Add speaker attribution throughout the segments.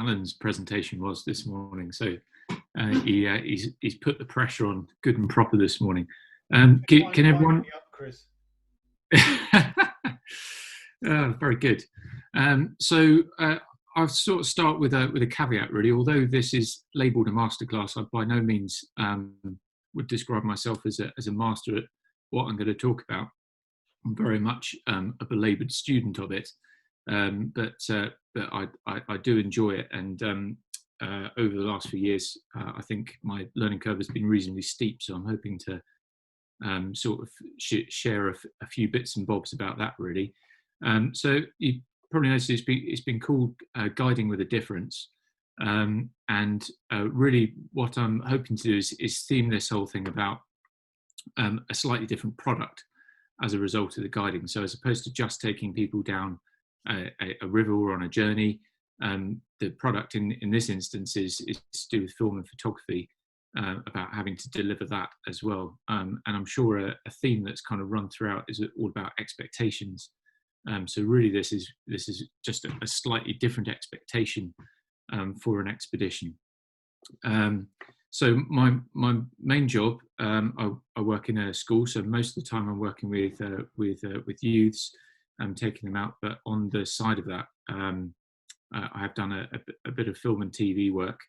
Speaker 1: Alan's presentation was this morning. So he's put the pressure on good and proper this morning. Can everyone?
Speaker 2: Me up, Chris.
Speaker 1: Very good. I'll sort of start with a caveat, really. Although this is labelled a masterclass, I by no means would describe myself as a master at what I'm going to talk about. I'm very much a belaboured student of it, but I do enjoy it. And over the last few years, I think my learning curve has been reasonably steep. So I'm hoping to sort of share a few bits and bobs about that, really. So you probably noticed it's been called Guiding with a Difference. And really what I'm hoping to do is theme this whole thing about a slightly different product as a result of the guiding. So as opposed to just taking people down a river or on a journey, the product in this instance is to do with film and photography, about having to deliver that as well. And I'm sure a theme that's kind of run throughout is all about expectations. So really this is just a slightly different expectation for an expedition. So my main job, I work in a school, so most of the time I'm working with youths, taking them out. But on the side of that, I have done a bit of film and TV work,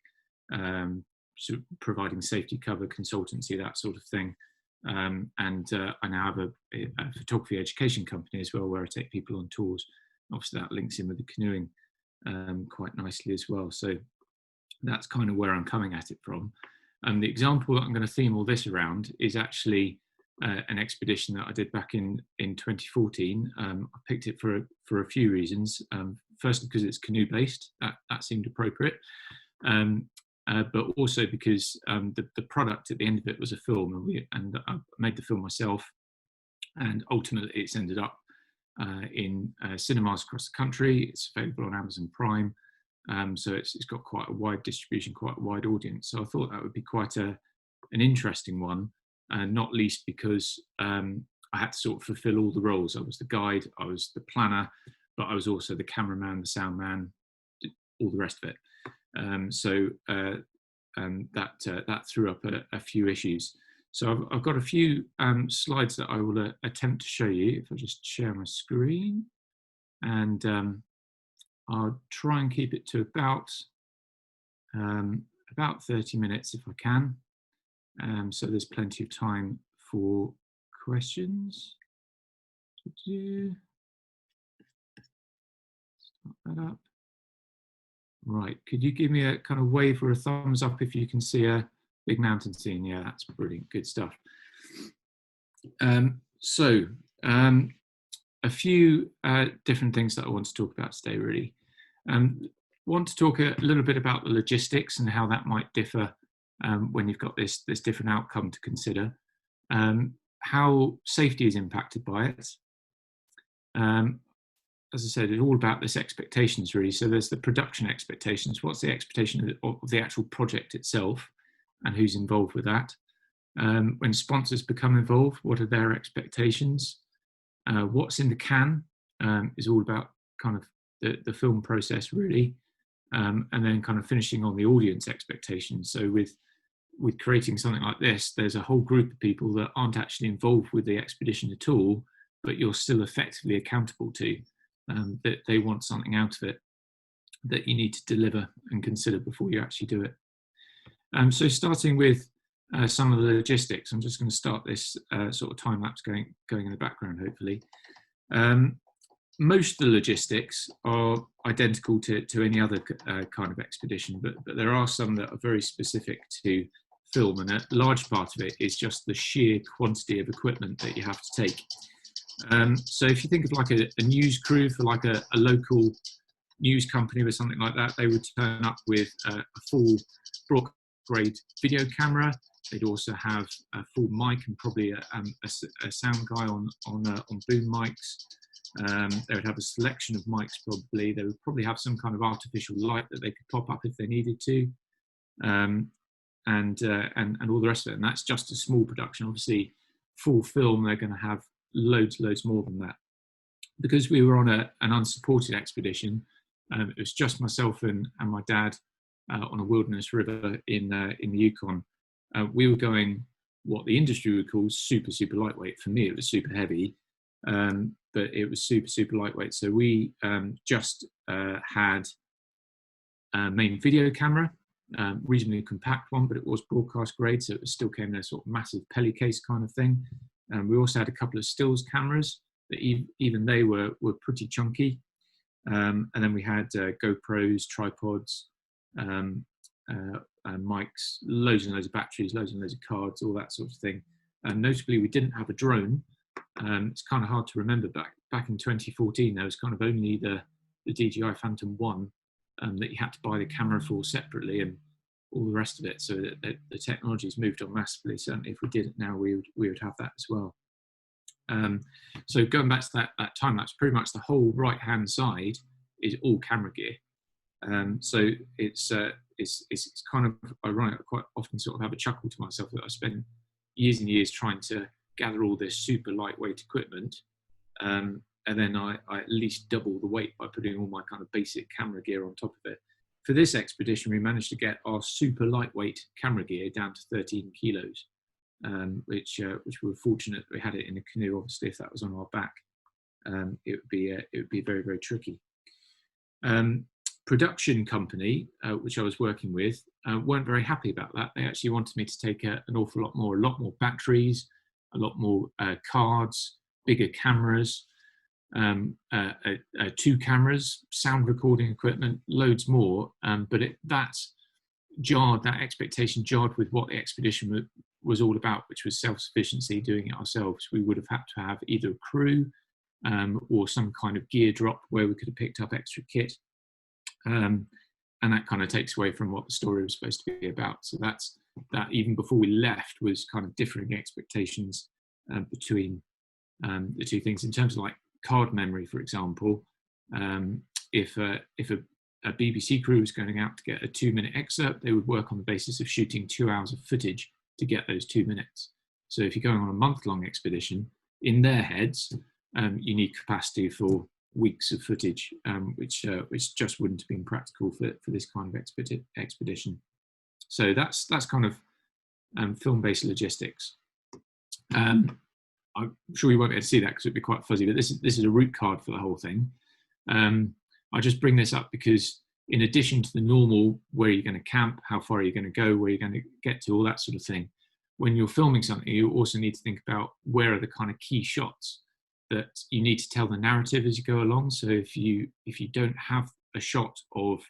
Speaker 1: so providing safety cover, consultancy, that sort of thing. And I now have a photography education company as well, where I take people on tours. Obviously, that links in with the canoeing quite nicely as well. So that's kind of where I'm coming at it from. And the example that I'm going to theme all this around is actually an expedition that I did back in 2014. I picked it for a few reasons. Firstly, because it's canoe based, that seemed appropriate. But also because the product at the end of it was a film, and I made the film myself, and ultimately it's ended up in cinemas across the country. It's available on Amazon Prime. So it's got quite a wide distribution, quite a wide audience. So I thought that would be quite an interesting one, not least because I had to sort of fulfill all the roles. I was the guide, I was the planner, but I was also the cameraman, the sound man, all the rest of it. So that threw up a few issues. So I've got a few slides that I will attempt to show you. If I just share my screen, and I'll try and keep it to about 30 minutes if I can. So there's plenty of time for questions. Start that up. Right, could you give me a kind of wave or a thumbs up if you can see a big mountain scene? Yeah, that's brilliant, good stuff. A few different things that I want to talk about today, really. Want to talk a little bit about the logistics and how that might differ when you've got this different outcome to consider. How safety is impacted by it. As I said, it's all about this expectations, really. So there's the production expectations. What's the expectation of the actual project itself, and who's involved with that? When sponsors become involved, what are their expectations? What's in the can is all about kind of the film process, really, and then kind of finishing on the audience expectations. So with creating something like this, there's a whole group of people that aren't actually involved with the expedition at all, but you're still effectively accountable to. That they want something out of it that you need to deliver and consider before you actually do it. So starting with some of the logistics, I'm just going to start this sort of time lapse going in the background, hopefully. Most of the logistics are identical to any other kind of expedition, but there are some that are very specific to film, and a large part of it is just the sheer quantity of equipment that you have to take. So if you think of like a news crew for like a local news company or something like that, they would turn up with a full broad grade video camera. They'd also have a full mic and probably a sound guy on boom mics. They would have a selection of mics probably. They would probably have some kind of artificial light that they could pop up if they needed to, and all the rest of it. And that's just a small production. Obviously, full film, they're going to have loads more than that. Because we were on an unsupported expedition, It was just myself and my dad on a wilderness river in the Yukon. We were going what the industry would call super, super lightweight. For me, it was super heavy, but it was super, super lightweight. So we just had a main video camera, reasonably compact one, but it was broadcast grade, so it still came in a sort of massive Peli case kind of thing. We also had a couple of stills cameras, but even they were pretty chunky. And then we had GoPros, tripods, mics, loads and loads of batteries, loads and loads of cards, all that sort of thing. Notably, we didn't have a drone. It's kind of hard to remember back in 2014. There was kind of only the DJI Phantom 1 that you had to buy the camera for separately, and all the rest of it. So that the technology's moved on massively. Certainly, if we did it now, we would have that as well. So going back to that time lapse, pretty much the whole right hand side is all camera gear. So it's kind of ironic. I quite often sort of have a chuckle to myself that I spent years and years trying to gather all this super lightweight equipment, and then I at least double the weight by putting all my kind of basic camera gear on top of it. For this expedition, we managed to get our super lightweight camera gear down to 13 kilos. Which we were fortunate we had it in a canoe. Obviously, if that was on our back, it would be very, very tricky. Production company, which I was working with, weren't very happy about that. They actually wanted me to take a lot more batteries, a lot more cards, bigger cameras, 2 cameras, sound recording equipment, loads more. But that expectation jarred with what the expedition was all about, which was self-sufficiency, doing it ourselves. We would have had to have either a crew or some kind of gear drop where we could have picked up extra kit. And that kind of takes away from what the story was supposed to be about. So that even before we left was kind of differing expectations between the two things. In terms of like card memory, for example, if a BBC crew was going out to get a 2-minute excerpt, they would work on the basis of shooting 2 hours of footage to get those 2 minutes. So if you're going on a month-long expedition, in their heads, you need capacity for weeks of footage, which just wouldn't have been practical for this kind of expedition. So that's kind of film-based logistics. I'm sure you won't be able to see that because it'd be quite fuzzy, but this is a route card for the whole thing. I just bring this up because in addition to the normal, where you're going to camp, how far are you going to go, where you're going to get to, all that sort of thing, when you're filming something, you also need to think about where are the kind of key shots that you need to tell the narrative as you go along. So if you don't have a shot of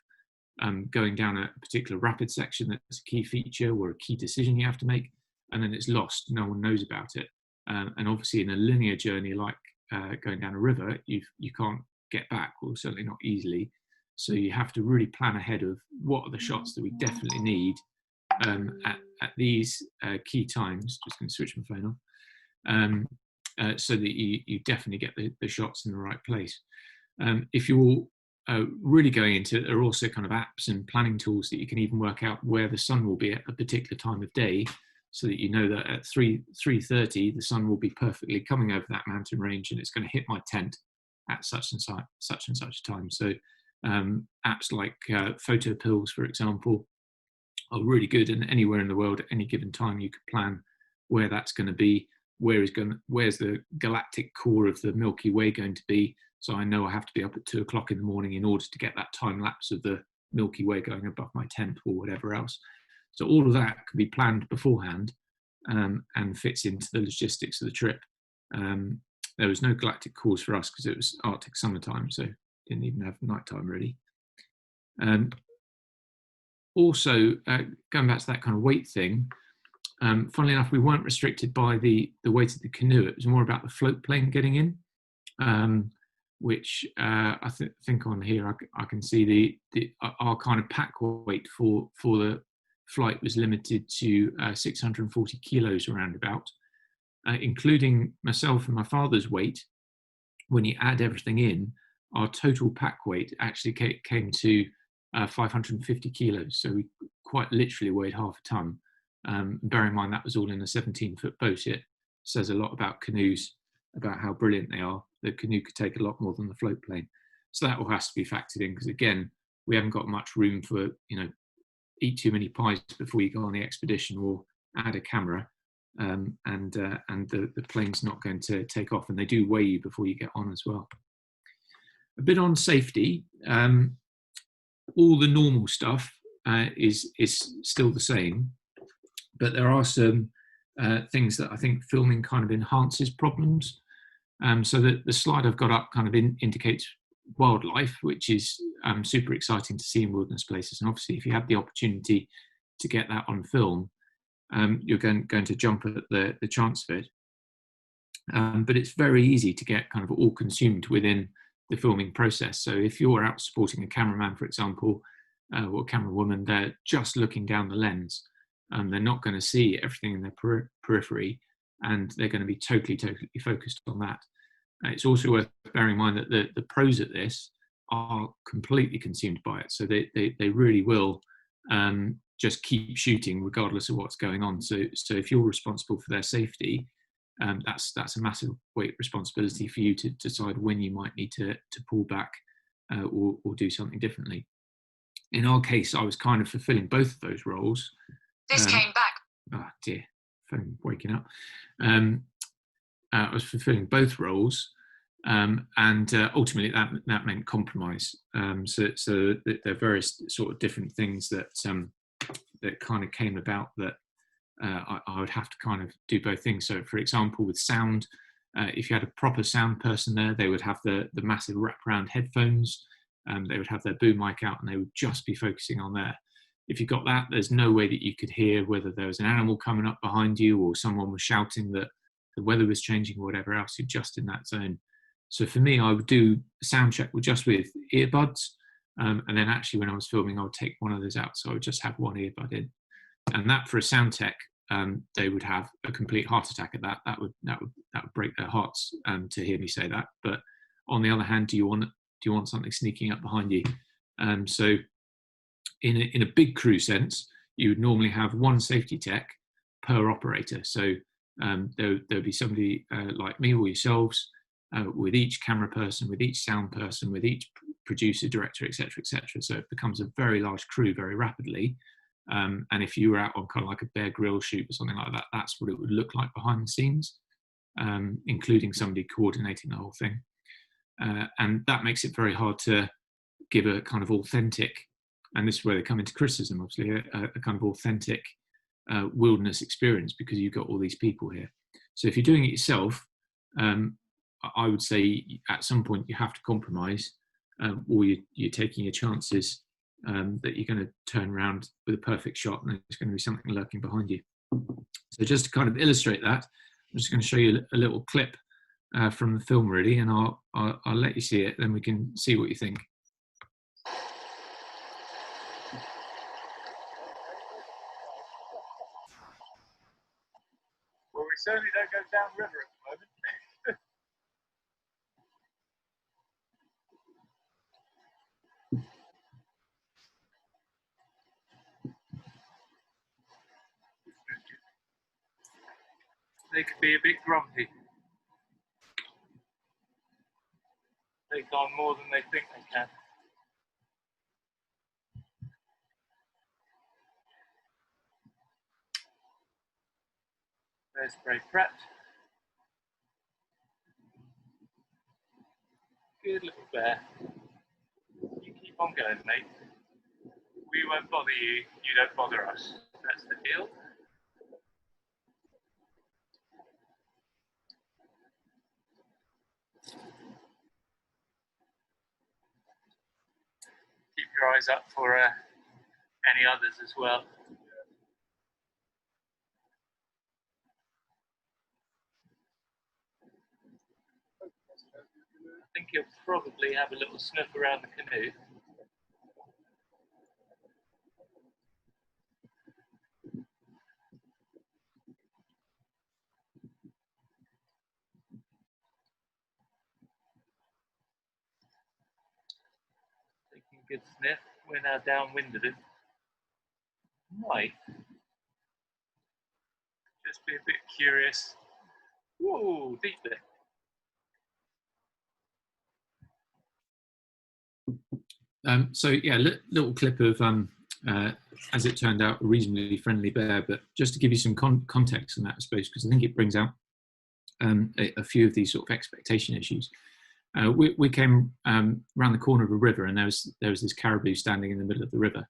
Speaker 1: going down a particular rapid section that's a key feature or a key decision you have to make, and then it's lost, no one knows about it. And obviously in a linear journey like going down a river, you can't get back, or certainly not easily. So you have to really plan ahead of what are the shots that we definitely need at these key times. Just going to switch my phone off. So that you definitely get the shots in the right place. If you're really going into it, there are also kind of apps and planning tools that you can even work out where the sun will be at a particular time of day, so that you know that at 3:30 the sun will be perfectly coming over that mountain range and it's going to hit my tent at such and such time. So apps like photo pills, for example, are really good, and anywhere in the world at any given time you could plan where that's going to be, where's the galactic core of the Milky Way going to be, so I know I have to be up at 2 o'clock in the morning in order to get that time lapse of the Milky Way going above my tent or whatever else. So all of that can be planned beforehand and fits into the logistics of the trip. There was no galactic cores for us because it was Arctic summertime, so didn't even have nighttime really. Also, going back to that kind of weight thing, funnily enough, we weren't restricted by the weight of the canoe. It was more about the float plane getting in, which I think on here I can see our kind of pack weight for the flight was limited to 640 kilos around about, including myself and my father's weight. When you add everything in, our total pack weight actually came to 550 kilos. So we quite literally weighed half a ton. Bear in mind that was all in a 17-foot boat. It says a lot about canoes, about how brilliant they are. The canoe could take a lot more than the float plane. So that all has to be factored in, because again, we haven't got much room for, eat too many pies before you go on the expedition, or add a camera, and the plane's not going to take off, and they do weigh you before you get on as well. A bit on safety. All the normal stuff is still the same, but there are some things that I think filming kind of enhances problems. So the slide I've got up kind of indicates wildlife, which is super exciting to see in wilderness places. And obviously, if you have the opportunity to get that on film, you're going to jump at the chance of it. But it's very easy to get kind of all consumed within the filming process. So if you're out supporting a cameraman, for example, or a camera woman, they're just looking down the lens, and they're not going to see everything in their periphery, and they're going to be totally focused on that. It's also worth bearing in mind that the pros at this are completely consumed by it. So they really will just keep shooting regardless of what's going on. So if you're responsible for their safety, that's a massive weight responsibility for you to decide when you might need to pull back or do something differently. In our case, I was kind of fulfilling both of those roles.
Speaker 2: This came back.
Speaker 1: Oh dear, phone waking up. I was fulfilling both roles, and ultimately that meant compromise. So there are various sort of different things that kind of came about, that I would have to kind of do both things. So, for example, with sound, if you had a proper sound person there, they would have the massive wraparound headphones. They would have their boom mic out, and they would just be focusing on there. If you got that, there's no way that you could hear whether there was an animal coming up behind you, or someone was shouting that the weather was changing, or whatever else. You're just in that zone. So for me, I would do a sound check just with earbuds, and then actually when I was filming, I would take one of those out. So I would just have one earbud in, and that for a sound tech, they would have a complete heart attack at that. That would break their hearts to hear me say that. But on the other hand, do you want something sneaking up behind you? So in a big crew sense, you would normally have one safety tech per operator. So there would be somebody like me or yourselves, with each camera person, with each sound person, with each producer, director, etc., etc. So it becomes a very large crew very rapidly. And if you were out on kind of like a Bear Grylls shoot or something like that, that's what it would look like behind the scenes, including somebody coordinating the whole thing. And that makes it very hard to give a kind of authentic, and this is where they come into criticism, obviously, a kind of authentic wilderness experience, because you've got all these people here. So if you're doing it yourself, I would say at some point you have to compromise, or you're taking your chances that you're going to turn around with a perfect shot and there's going to be something lurking behind you. So just to kind of illustrate that, I'm just going to show you a little clip from the film, really, and I'll let you see it, then we can see what you think.
Speaker 3: Well, we certainly don't go downriver at the moment. They could be a bit grumpy. Take on more than they think they can. There's spray prepped. Good little bear. You keep on going, mate. We won't bother you, you don't bother us. That's the deal. Keep your eyes up for any others as well. I think you'll probably have a little sniff around the canoe. Taking a good sniff. We're now downwind of him. Might just be a bit curious. Whoa, deep there.
Speaker 1: So yeah, little clip of, as it turned out, a reasonably friendly bear. But just to give you some context on that, I suppose, because I think it brings out a few of these sort of expectation issues. We came around the corner of a river, and there was this caribou standing in the middle of the river,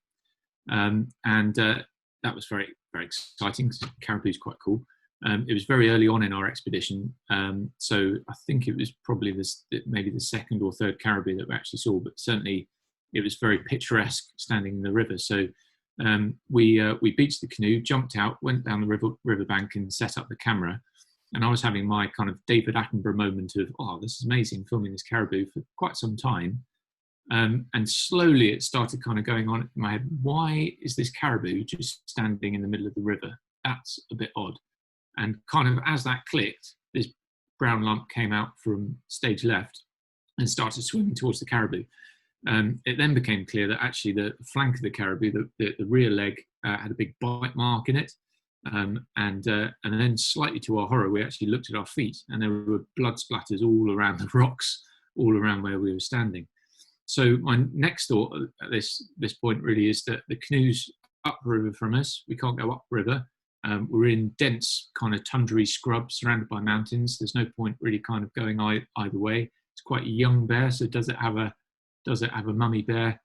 Speaker 1: and that was very very exciting because caribou is quite cool. It was very early on in our expedition, so I think it was probably maybe the second or third caribou that we actually saw, but certainly it was very picturesque standing in the river. So we beached the canoe, jumped out, went down the riverbank, and set up the camera. And I was having my kind of David Attenborough moment of, oh, this is amazing, filming this caribou for quite some time. And slowly it started kind of going on in my head, why is this caribou just standing in the middle of the river? That's a bit odd. And kind of as that clicked, this brown lump came out from stage left and started swimming towards the caribou. It then became clear that actually the flank of the caribou, the rear leg, had a big bite mark in it. And then slightly to our horror, we actually looked at our feet, and there were blood splatters all around the rocks, all around where we were standing. So my next thought at this point really is that the canoe's upriver from us. We can't go upriver. We're in dense kind of tundra scrub surrounded by mountains. There's no point really kind of going either way. It's quite a young bear, so does it have a mummy bear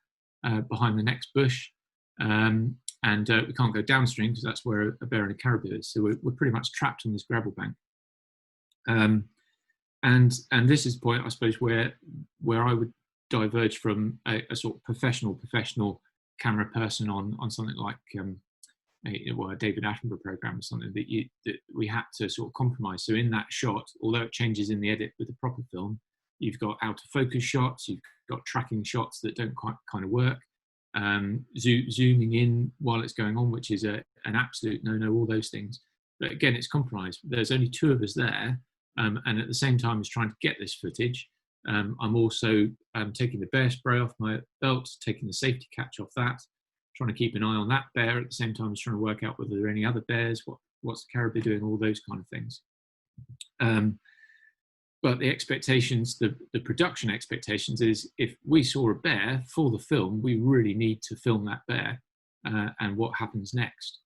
Speaker 1: behind the next bush? And we can't go downstream because that's where a bear and a caribou is. So we're pretty much trapped on this gravel bank. And this is the point, I suppose, where I would diverge from a sort of professional camera person on something like a David Attenborough program or something that we had to sort of compromise. So in that shot, although it changes in the edit with the proper film, you've got out of focus shots, you've got tracking shots that don't quite kind of work. Zooming in while it's going on, which is an absolute no-no, all those things. But again, it's compromised. There's only two of us there, and at the same time as trying to get this footage, I'm also taking the bear spray off my belt, taking the safety catch off that, trying to keep an eye on that bear at the same time as trying to work out whether there are any other bears, what's the caribou doing, all those kind of things. But the expectations, the production expectations is if we saw a bear for the film, we really need to film that bear and what happens next.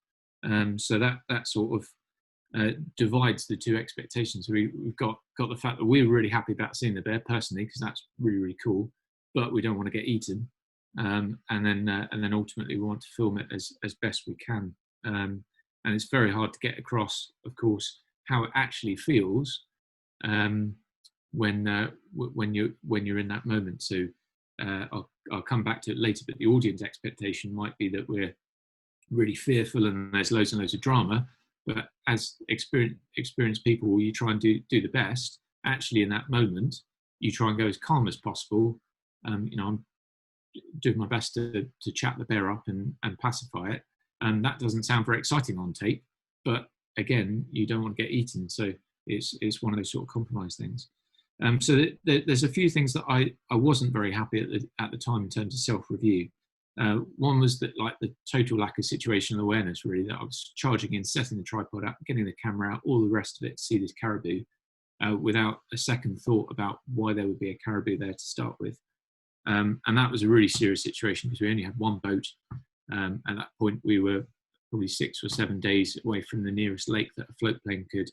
Speaker 1: So that sort of divides the two expectations. We've got the fact that we're really happy about seeing the bear personally, because that's really, really cool, but we don't want to get eaten. And then ultimately we want to film it as best we can. And it's very hard to get across, of course, how it actually feels when you're in that moment. So I'll come back to it later, but the audience expectation might be that we're really fearful and there's loads and loads of drama. But as experienced people, you try and do the best. Actually, in that moment, you try and go as calm as possible. I'm doing my best to chat the bear up and pacify it. And that doesn't sound very exciting on tape, but again, you don't want to get eaten. So it's one of those sort of compromise things. So there's a few things that I wasn't very happy at the time in terms of self-review. One was that, like, the total lack of situational awareness, really, that I was charging in, setting the tripod up, getting the camera out, all the rest of it to see this caribou without a second thought about why there would be a caribou there to start with. And that was a really serious situation because we only had one boat. At that point, we were probably 6 or 7 days away from the nearest lake that a float plane could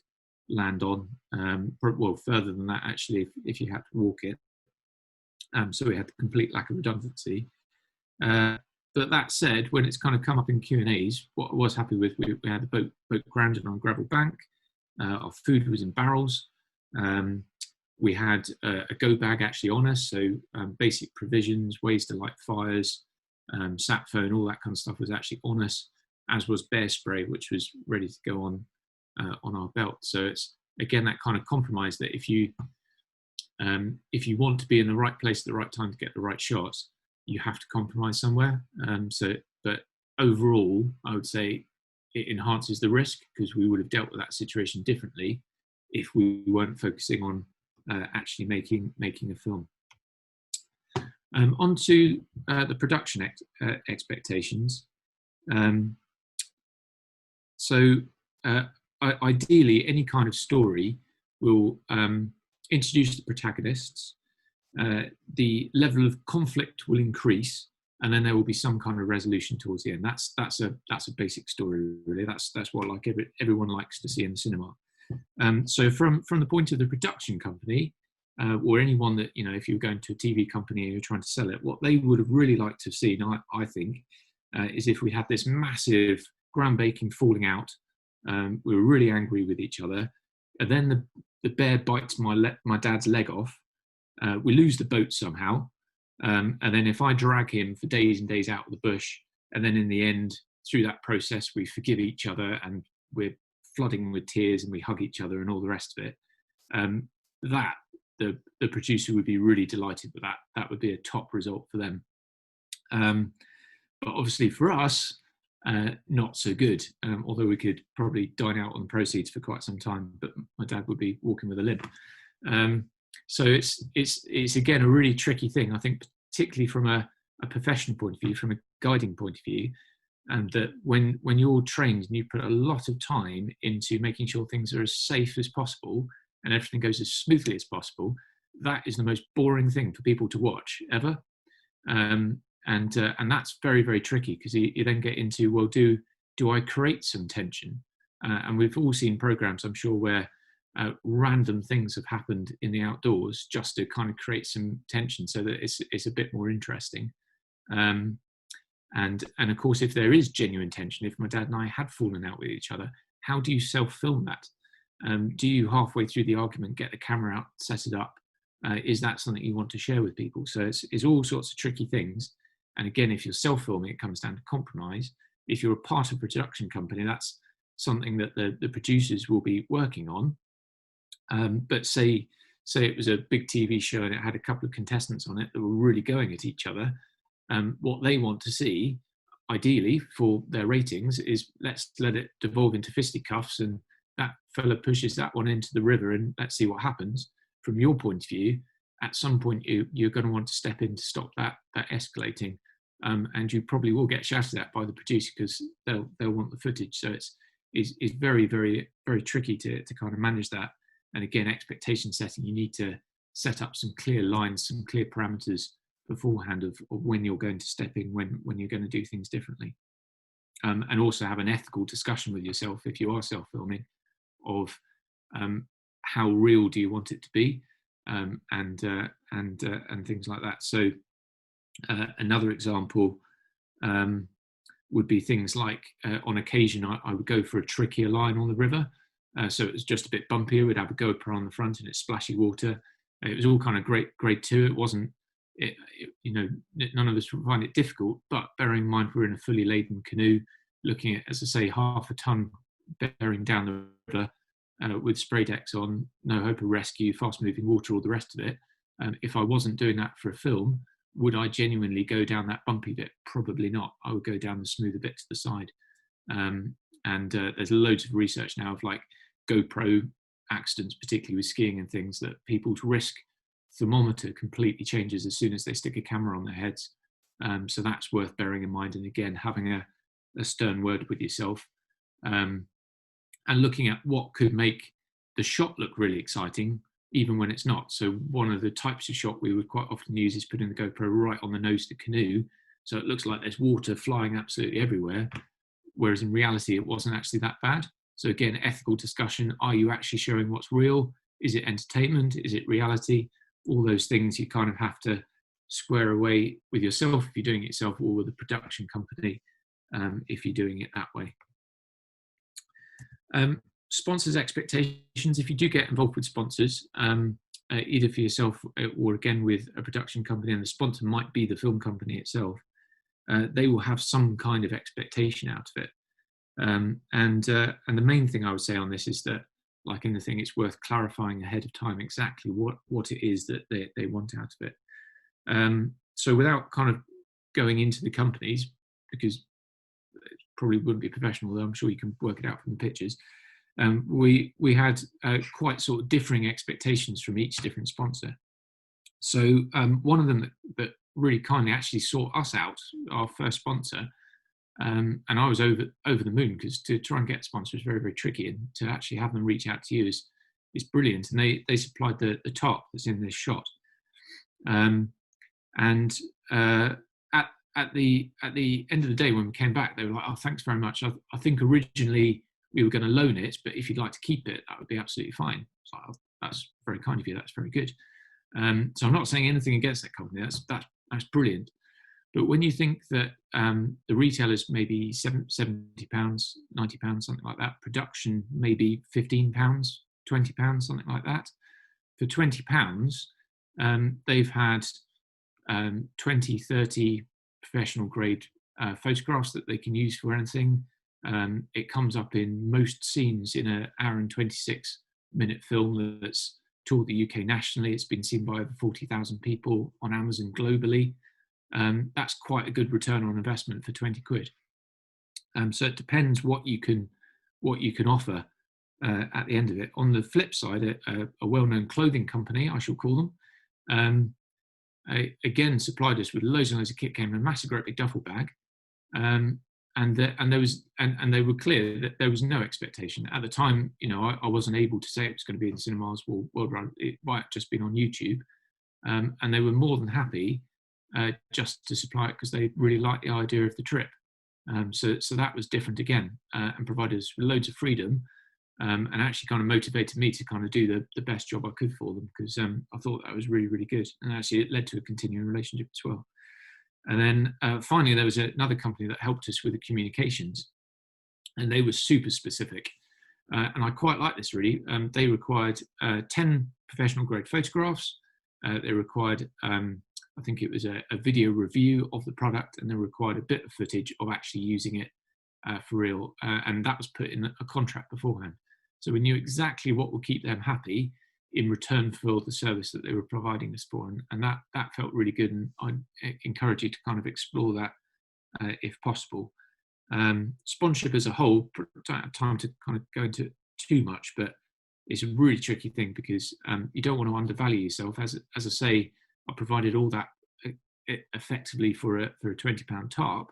Speaker 1: land on. Well, further than that, actually, if you had to walk it. So we had the complete lack of redundancy. But that said, when it's kind of come up in Q&As, what I was happy with, we had the boat grounded on a gravel bank. Our food was in barrels. We had a go bag actually on us, so basic provisions, ways to light fires, sat phone, all that kind of stuff was actually on us, as was bear spray, which was ready to go on our belt. So it's, again, that kind of compromise that if you want to be in the right place at the right time to get the right shots, you have to compromise somewhere. But overall, I would say it enhances the risk because we would have dealt with that situation differently if we weren't focusing on actually making a film. On to the production expectations. Ideally, any kind of story will introduce the protagonists, the level of conflict will increase, and then there will be some kind of resolution towards the end. That's a basic story, really. That's what like everyone likes to see in the cinema. So from the point of the production company, or anyone that, you know, if you're going to a TV company and you're trying to sell it, what they would have really liked to have seen, I think, is if we had this massive groundbreaking falling out. We were really angry with each other, and then the bear bites my dad's leg off. We lose the boat somehow, and then if I drag him for days and days out of the bush, and then in the end, through that process, we forgive each other and we're flooding with tears and we hug each other and all the rest of it. That the producer would be really delighted with that. That would be a top result for them. But obviously for us, not so good. Although we could probably dine out on the proceeds for quite some time, but my dad would be walking with a limp. So it's again a really tricky thing, I think, particularly from a professional point of view, from a guiding point of view, and that when you're trained and you put a lot of time into making sure things are as safe as possible and everything goes as smoothly as possible, that is the most boring thing for people to watch ever. And that's very, very tricky, because you then get into, well, do I create some tension? And we've all seen programs, I'm sure, where random things have happened in the outdoors just to kind of create some tension so that it's a bit more interesting. And of course, if there is genuine tension, if my dad and I had fallen out with each other, how do you self-film that? Do you halfway through the argument get the camera out, set it up? Is that something you want to share with people? So it's all sorts of tricky things. And again, if you're self-filming, it comes down to compromise. If you're a part of a production company, that's something that the producers will be working on. But say it was a big TV show and it had a couple of contestants on it that were really going at each other. What they want to see, ideally, for their ratings is, let's let it devolve into fisticuffs and that fella pushes that one into the river and let's see what happens. From your point of view, at some point you're going to want to step in to stop that escalating, and you probably will get shouted at by the producer because they'll want the footage. So it's very, very, very tricky to kind of manage that. And again, expectation setting, you need to set up some clear lines, some clear parameters beforehand of when you're going to step in, when you're going to do things differently, and also have an ethical discussion with yourself if you are self-filming of how real do you want it to be, and things like that. So another example would be things like, on occasion I would go for a trickier line on the river, so it was just a bit bumpier. We'd have a GoPro on the front and it's splashy water. It was all kind of grade 2. It wasn't, none of us find it difficult, but bearing in mind we're in a fully laden canoe, looking at, as I say, half a ton bearing down the river, with spray decks on, no hope of rescue, fast moving water, all the rest of it. If I wasn't doing that for a film, would I genuinely go down that bumpy bit? Probably not. I would go down the smoother bit to the side. And there's loads of research now of like GoPro accidents, particularly with skiing and things, that people's risk thermometer completely changes as soon as they stick a camera on their heads. So that's worth bearing in mind. And again, having a stern word with yourself, and looking at what could make the shot look really exciting, even when it's not. So one of the types of shot we would quite often use is putting the GoPro right on the nose of the canoe, so it looks like there's water flying absolutely everywhere, whereas in reality it wasn't actually that bad. So again, ethical discussion: are you actually showing what's real? Is it entertainment? Is it reality? All those things you kind of have to square away with yourself if you're doing it yourself, or with a production company if you're doing it that way. Sponsors' expectations: if you do get involved with sponsors, either for yourself or again with a production company, and the sponsor might be the film company itself, they will have some kind of expectation out of it. And the main thing I would say on this is that, like anything, it's worth clarifying ahead of time exactly what it is that they want out of it. So without kind of going into the companies, because it probably wouldn't be professional, though I'm sure you can work it out from the pictures. We had quite sort of differing expectations from each different sponsor. So one of them that really kindly actually sought us out, our first sponsor, and I was over the moon, because to try and get a sponsor is very, very tricky, and to actually have them reach out to you is brilliant. And they supplied the top that's in this shot. Um, and at at the end of the day, when we came back, they were like, "Oh, thanks very much. I think originally we were going to loan it, but if you'd like to keep it, that would be absolutely fine." It's like, "Oh, that's very kind of you. That's very good." So I'm not saying anything against that company. That's brilliant. But when you think that the retail is maybe £70, £90, something like that, production maybe £15, £20, something like that. For £20, they've had 20, 30 professional grade photographs that they can use for anything. It comes up in most scenes in an hour and 26-minute film that's toured the UK nationally. It's been seen by over 40,000 people on Amazon globally. That's quite a good return on investment for 20 quid. So it depends what you can offer at the end of it. On the flip side, a well-known clothing company, I shall call them, again supplied us with loads and loads of kit, came in a massive great big duffel bag, and there was and they were clear that there was no expectation at the time. I wasn't able to say it was going to be in cinemas or worldwide. It might have just been on YouTube, and they were more than happy just to supply it because they really liked the idea of the trip. So that was different again, and provided us with loads of freedom, and actually kind of motivated me to kind of do the best job I could for them, because I thought that was really, really good. And actually it led to a continuing relationship as well. And then finally, there was another company that helped us with the communications, and they were super specific. And I quite like this really. They required 10 professional grade photographs. They required, I think it was a video review of the product, and they required a bit of footage of actually using it for real. And that was put in a contract beforehand. So we knew exactly what would keep them happy in return for the service that they were providing us for. And that felt really good. And I encourage you to kind of explore that if possible. Sponsorship as a whole, don't have time to kind of go into too much, but it's a really tricky thing because you don't want to undervalue yourself. As I say, I provided all that effectively for a £20 tarp,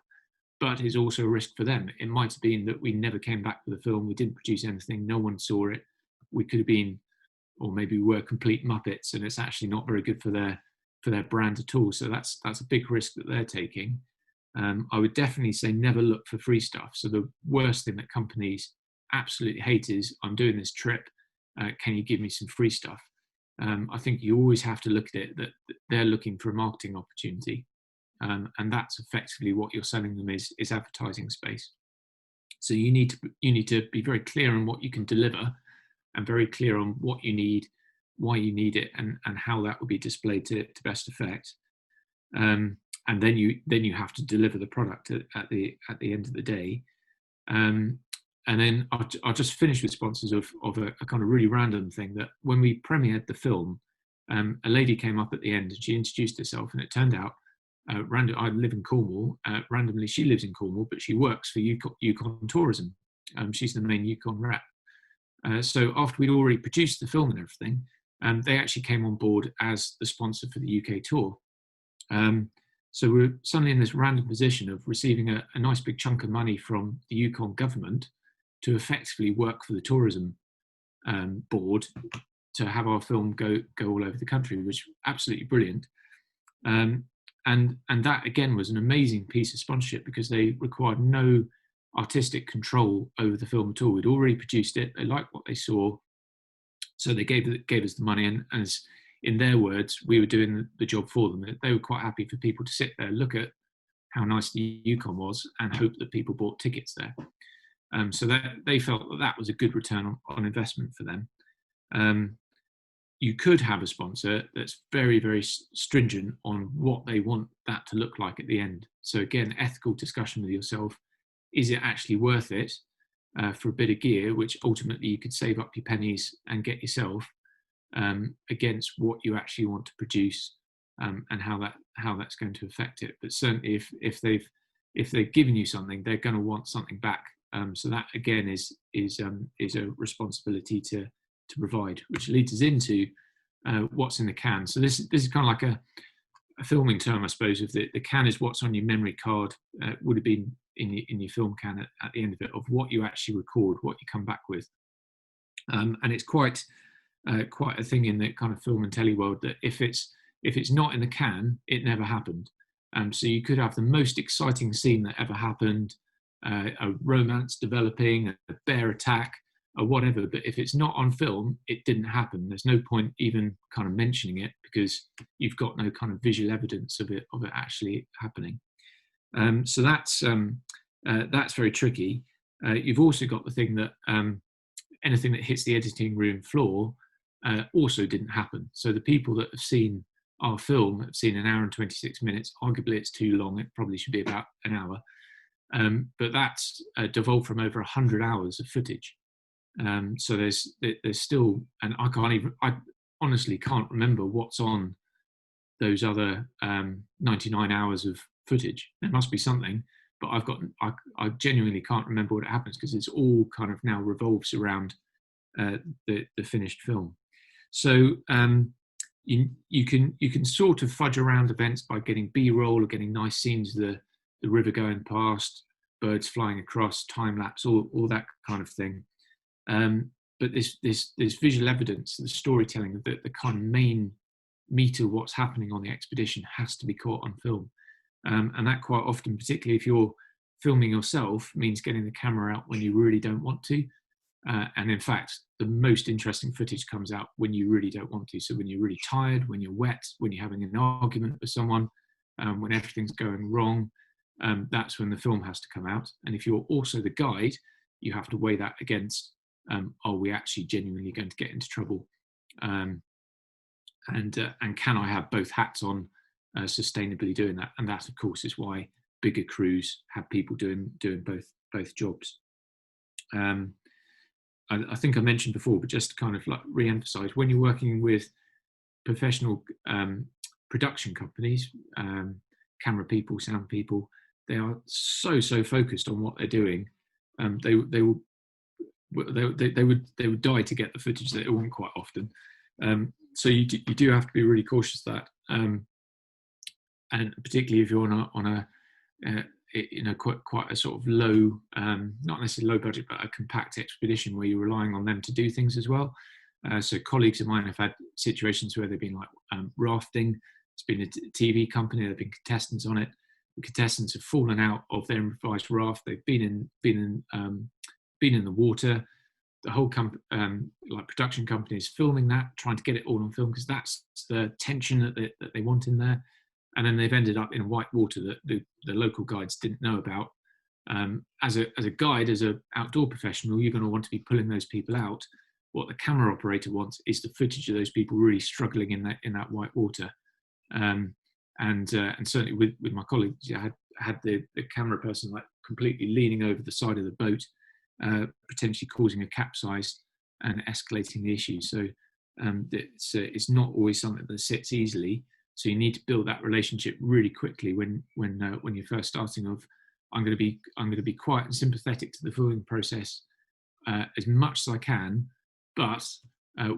Speaker 1: but it's also a risk for them. It might have been that we never came back with the film, we didn't produce anything, no one saw it. We could have been, or maybe we were complete muppets, and it's actually not very good for their brand at all. So that's a big risk that they're taking. I would definitely say never look for free stuff. So the worst thing that companies absolutely hate is, I'm doing this trip, can you give me some free stuff? I think you always have to look at it that they're looking for a marketing opportunity, and that's effectively what you're selling them is advertising space. So you need to be very clear on what you can deliver, and very clear on what you need, why you need it, and how that will be displayed to best effect. And then you have to deliver the product at the end of the day. And then I'll just finish with sponsors of a kind of really random thing, that when we premiered the film, a lady came up at the end and she introduced herself, and it turned out, I live in Cornwall. Randomly, she lives in Cornwall, but she works for Yukon Tourism. She's the main Yukon rep. So after we'd already produced the film and everything, they actually came on board as the sponsor for the UK tour. So we're suddenly in this random position of receiving a nice big chunk of money from the Yukon government to effectively work for the tourism board to have our film go all over the country, which was absolutely brilliant. And that again was an amazing piece of sponsorship, because they required no artistic control over the film at all. We'd already produced it, they liked what they saw, so they gave us the money, and as in their words, we were doing the job for them. They were quite happy for people to sit there, look at how nice the Yukon was, and hope that people bought tickets there. So that they felt that was a good return on investment for them. You could have a sponsor that's very, very stringent on what they want that to look like at the end. So again, ethical discussion with yourself. Is it actually worth it for a bit of gear, which ultimately you could save up your pennies and get yourself, against what you actually want to produce, and how that's going to affect it. But certainly if they've given you something, they're going to want something back. So that again is a responsibility to provide, which leads us into what's in the can. So this is kind of like a filming term, I suppose. If the can is what's on your memory card, would have been in your film can at the end of it, of what you actually record, what you come back with. And it's quite a thing in the kind of film and telly world, that if it's If it's not in the can, it never happened. So you could have the most exciting scene that ever happened, a romance developing, a bear attack, or whatever. But if it's not on film, it didn't happen. There's no point even kind of mentioning it because you've got no kind of visual evidence of it actually happening. So that's very tricky. You've also got the thing that anything that hits the editing room floor also didn't happen. So the people that have seen our film have seen an hour and 26 minutes. Arguably, it's too long. It probably should be about an hour. But that's devolved from over 100 hours of footage. So there's still, and I honestly can't remember what's on those other 99 hours of footage. There must be something, but I genuinely can't remember what happens because it's all kind of now revolves around the finished film. So you can sort of fudge around events by getting B-roll or getting nice scenes of the river going past, birds flying across, time lapse, all that kind of thing. But this visual evidence, the storytelling, the kind of main meat of what's happening on the expedition has to be caught on film. And that quite often, particularly if you're filming yourself, means getting the camera out when you really don't want to. And in fact, the most interesting footage comes out when you really don't want to. So when you're really tired, when you're wet, when you're having an argument with someone, when everything's going wrong, that's when the film has to come out. And if you're also the guide, you have to weigh that against, are we actually genuinely going to get into trouble? And can I have both hats on, sustainably doing that? And that, of course, is why bigger crews have people doing both jobs. I think I mentioned before, but just to kind of like re-emphasize, when you're working with professional production companies, camera people, sound people, they are so focused on what they're doing. They would die to get the footage that they want quite often. So you do have to be really cautious of that, and particularly if you're on a quite a sort of low, not necessarily low budget, but a compact expedition where you're relying on them to do things as well. So colleagues of mine have had situations where they've been like rafting. It's been a TV company. There've been contestants on it. The contestants have fallen out of their improvised raft. They've been in the water. The whole like production company is filming that, trying to get it all on film because that's the tension that they want in there. And then they've ended up in white water that the local guides didn't know about. As a guide, as an outdoor professional, you're going to want to be pulling those people out. What the camera operator wants is the footage of those people really struggling in that white water. And certainly with my colleagues, I had the camera person like completely leaning over the side of the boat, potentially causing a capsize and escalating the issue. So it's not always something that sits easily. So you need to build that relationship really quickly when you're first starting. Of I'm going to be quiet and sympathetic to the filming process as much as I can, but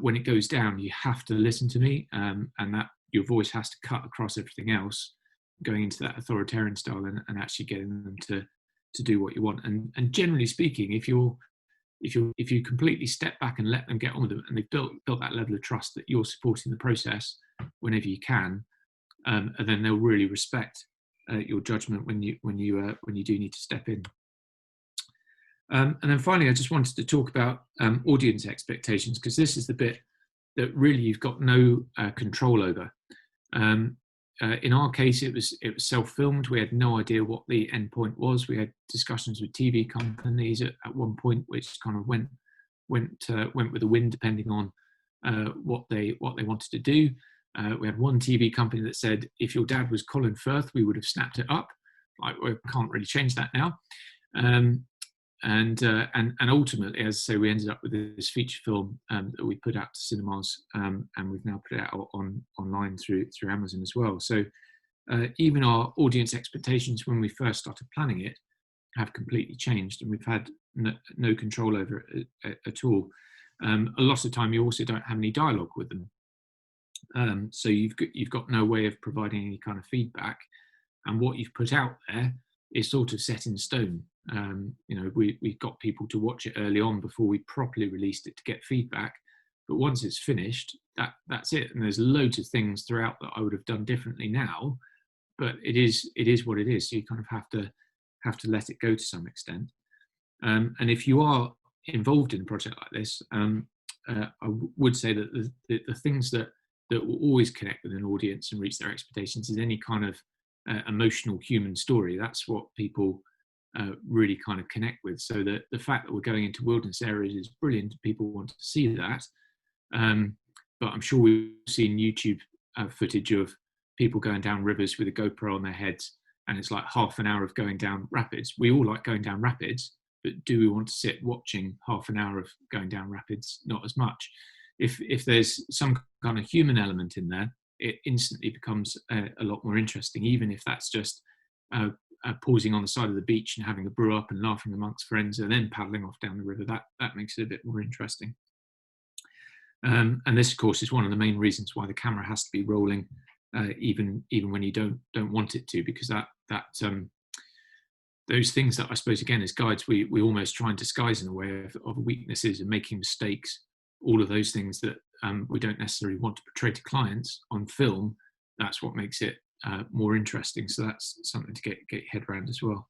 Speaker 1: when it goes down, you have to listen to me, and that your voice has to cut across everything else, going into that authoritarian style and actually getting them to do what you want. And generally speaking, if you completely step back and let them get on with it, and they've built that level of trust that you're supporting the process whenever you can, and then they'll really respect your judgment when you do need to step in. And then finally, I just wanted to talk about audience expectations, because this is the bit that really you've got no control over. In our case, it was self-filmed. We had no idea what the end point was. We had discussions with TV companies at one point, which kind of went with the wind, depending on what they wanted to do. We had one TV company that said, if your dad was Colin Firth, we would have snapped it up. Like, we can't really change that now. And ultimately, as I say, we ended up with this feature film that we put out to cinemas, and we've now put it out online through Amazon as well. So even our audience expectations when we first started planning it have completely changed, and we've had no control over it at all. A lot of the time, you also don't have any dialogue with them. So you've got no way of providing any kind of feedback, and what you've put out there is sort of set in stone. We got people to watch it early on before we properly released it to get feedback, But once it's finished, that's it. And there's loads of things throughout that I would have done differently now, but it is what it is. So you kind of have to let it go to some extent. And if you are involved in a project like this, would say that the things that will always connect with an audience and reach their expectations is any kind of emotional human story. That's what people really kind of connect with. So that the fact that we're going into wilderness areas is brilliant. People want to see that. But I'm sure we've seen YouTube footage of people going down rivers with a GoPro on their heads, and it's like half an hour of going down rapids. We all like going down rapids, but do we want to sit watching half an hour of going down rapids? Not as much. If there's some kind of human element in there, it instantly becomes a lot more interesting, even if that's just pausing on the side of the beach and having a brew up and laughing amongst friends and then paddling off down the river. That makes it a bit more interesting. And this, of course, is one of the main reasons why the camera has to be rolling, even when you don't want it to, because those things that I suppose, again, as guides, we almost try and disguise in a way of weaknesses and making mistakes, all of those things that we don't necessarily want to portray to clients on film. That's what makes it more interesting. So that's something to get your head around as well.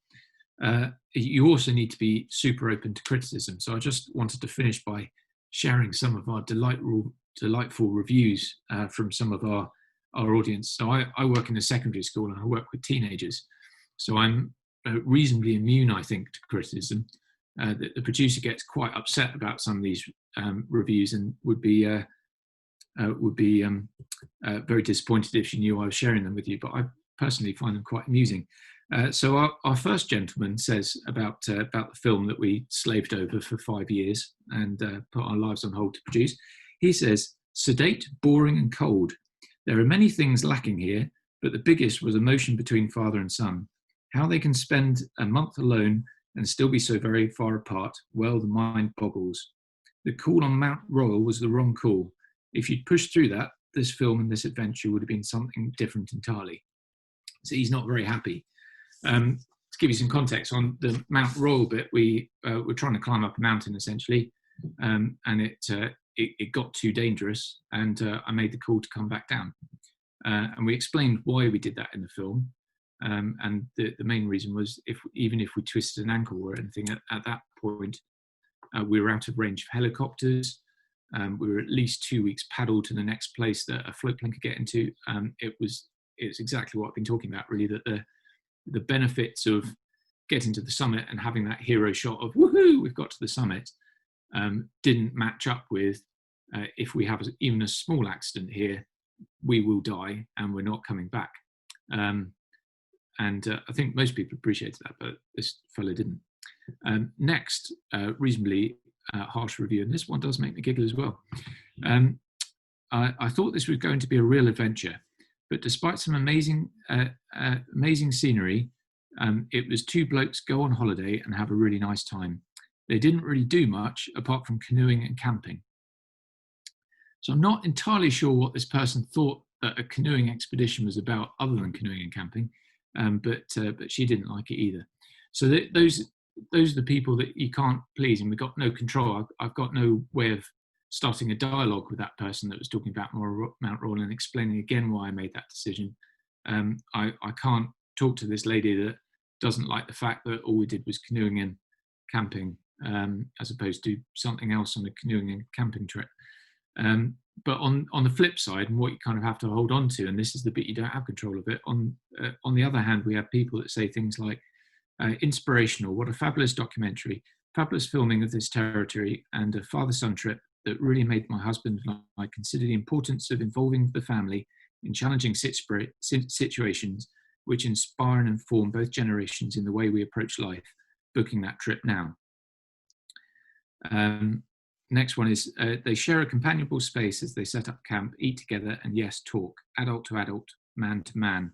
Speaker 1: You also need to be super open to criticism. So I just wanted to finish by sharing some of our delightful reviews from some of our audience. So I work in a secondary school and I work with teenagers. So I'm reasonably immune, I think, to criticism. The producer gets quite upset about some of these reviews and would be very disappointed if she knew I was sharing them with you, but I personally find them quite amusing. So our first gentleman says about the film that we slaved over for 5 years and put our lives on hold to produce. He says, sedate, boring and cold. There are many things lacking here, but the biggest was emotion between father and son. How they can spend a month alone and still be so very far apart, well, the mind boggles. The call on Mount Royal was the wrong call. If you'd pushed through that, this film and this adventure would have been something different entirely. So he's not very happy. To give you some context on the Mount Royal bit, we were trying to climb up a mountain essentially, and it got too dangerous, and I made the call to come back down. And we explained why we did that in the film. And the main reason was even if we twisted an ankle or anything at that point, we were out of range of helicopters. We were at least 2 weeks paddle to the next place that a float plane could get into. It was exactly what I've been talking about, really, that the benefits of getting to the summit and having that hero shot of woohoo, we've got to the summit, didn't match up with if we have even a small accident here, we will die and we're not coming back. And I think most people appreciated that, but this fellow didn't. Next, reasonably harsh review, and this one does make me giggle as well. I thought this was going to be a real adventure, but despite some amazing scenery, it was two blokes go on holiday and have a really nice time. They didn't really do much apart from canoeing and camping. So I'm not entirely sure what this person thought that a canoeing expedition was about, other than canoeing and camping, but she didn't like it either. So those are the people that you can't please, and we've got no control. I've got no way of starting a dialogue with that person that was talking about Mount Royal and explaining again why I made that decision. I can't talk to this lady that doesn't like the fact that all we did was canoeing and camping, as opposed to something else on a canoeing and camping trip. But on the flip side, and what you kind of have to hold on to, and this is the bit you don't have control of it, on the other hand, we have people that say things like, inspirational, what a fabulous documentary, fabulous filming of this territory, and a father-son trip that really made my husband and I consider the importance of involving the family in challenging situations which inspire and inform both generations in the way we approach life, booking that trip now. Next one is, they share a companionable space as they set up camp, eat together, and yes, talk, adult to adult, man to man.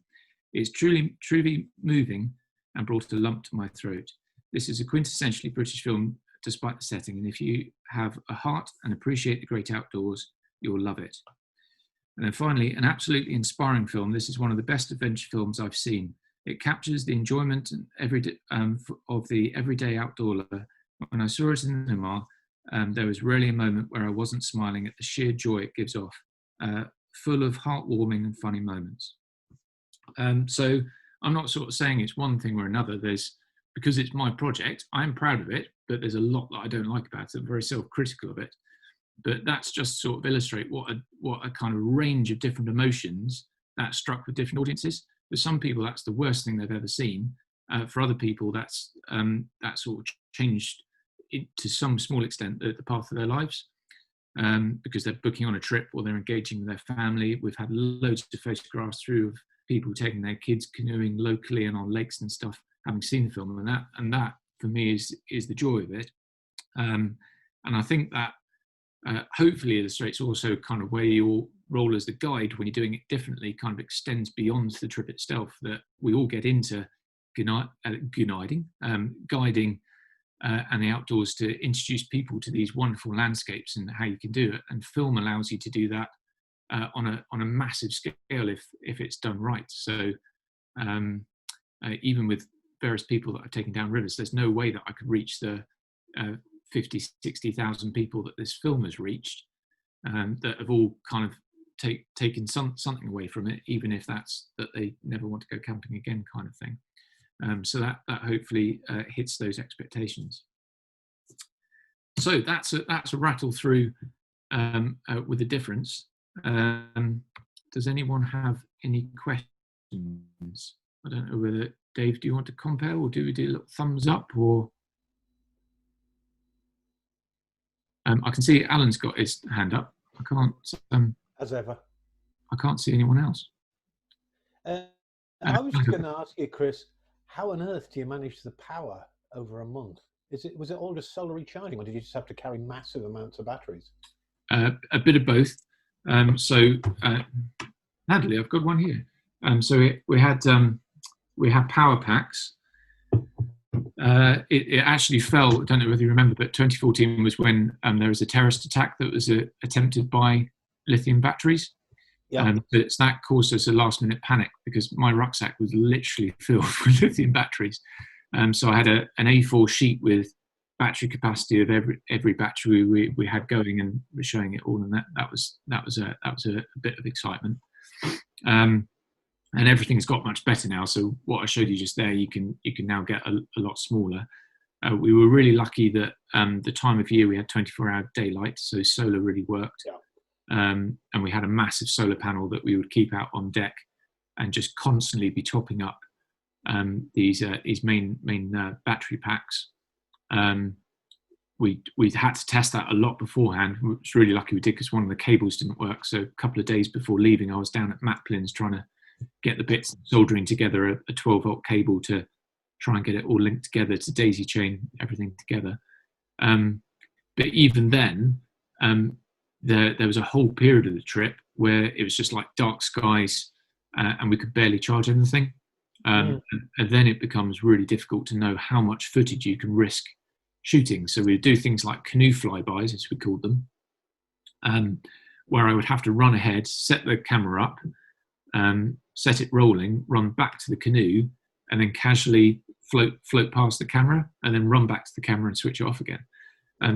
Speaker 1: It's truly moving and brought a lump to my throat. This is a quintessentially British film despite the setting, and if you have a heart and appreciate the great outdoors, you'll love it. And then finally, an absolutely inspiring film. This is one of the best adventure films I've seen. It captures the enjoyment of the everyday outdoor lover. When I saw it in the cinema, there was rarely a moment where I wasn't smiling at the sheer joy it gives off, full of heartwarming and funny moments. So I'm not sort of saying it's one thing or another. Because it's my project, I'm proud of it, but there's a lot that I don't like about it. I'm very self-critical of it. But that's just sort of illustrate what a kind of range of different emotions that struck with different audiences. For some people, that's the worst thing they've ever seen. For other people, that's that sort of changed to some small extent the path of their lives, because they're booking on a trip or they're engaging with their family. We've had loads of photographs through of people taking their kids canoeing locally and on lakes and stuff, having seen the film, and that for me is the joy of it. And I think that hopefully illustrates also kind of where your role as the guide, when you're doing it differently, kind of extends beyond the trip itself, that we all get into guiding and the outdoors to introduce people to these wonderful landscapes and how you can do it. And film allows you to do that on a massive scale if it's done right. So even with various people that are taking down rivers, there's no way that I could reach the 50, 60,000 people that this film has reached, that have all kind of taken something away from it, even if that's that they never want to go camping again kind of thing. So that hopefully hits those expectations. So that's a rattle through with the difference. Does anyone have any questions? I don't know whether, Dave, do you want to compare, or do we do a little thumbs up, or? I can see Alan's got his hand up. I can't.
Speaker 2: As ever.
Speaker 1: I can't see anyone else.
Speaker 2: I was just going to ask you, Chris, how on earth do you manage the power over a month? Was it all just solar recharging, or did you just have to carry massive amounts of batteries?
Speaker 1: A bit of both. Natalie, I've got one here. We had power packs. It actually fell. I don't know whether you remember, but 2014 was when there was a terrorist attack that was attempted by lithium batteries.
Speaker 2: Yeah.
Speaker 1: But that caused us a last-minute panic because my rucksack was literally filled with lithium batteries. So I had an A4 sheet with battery capacity of every battery we had going, and we're showing it all. And that was a bit of excitement. And everything's got much better now. So what I showed you just there, you can now get a lot smaller. We were really lucky that the time of year we had 24-hour daylight, so solar really worked.
Speaker 2: Yeah.
Speaker 1: And we had a massive solar panel that we would keep out on deck and just constantly be topping up these main battery packs. We had to test that a lot beforehand. We was really lucky we did, because one of the cables didn't work. So a couple of days before leaving, I was down at Maplin's trying to get the bits, soldering together a 12-volt cable to try and get it all linked together, to daisy chain everything together. But even then, there was a whole period of the trip where it was just like dark skies, and we could barely charge anything. And then it becomes really difficult to know how much footage you can risk shooting. So we do things like canoe flybys, as we called them, where I would have to run ahead, set the camera up, set it rolling, run back to the canoe, and then casually float past the camera, and then run back to the camera and switch it off again.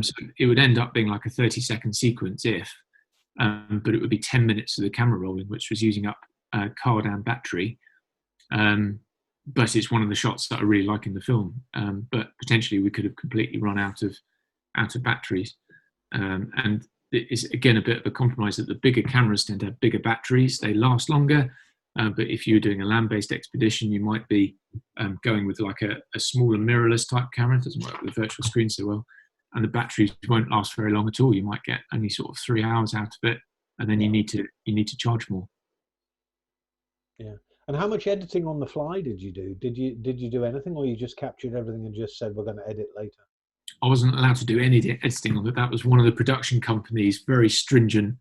Speaker 1: So it would end up being like a 30-second sequence but it would be 10 minutes of the camera rolling, which was using up card and battery. But it's one of the shots that I really like in the film. But potentially we could have completely run out of batteries. And it's again a bit of a compromise that the bigger cameras tend to have bigger batteries. They last longer. But if you're doing a land-based expedition, you might be going with like a smaller mirrorless type camera. It doesn't work with a virtual screen so well. And the batteries won't last very long at all. You might get only sort of 3 hours out of it, and then you need to charge more.
Speaker 2: Yeah. And how much editing on the fly did you do? Did you do anything, or you just captured everything and just said we're going to edit later? I
Speaker 1: wasn't allowed to do any editing on it. That was one of the production companies, very stringent.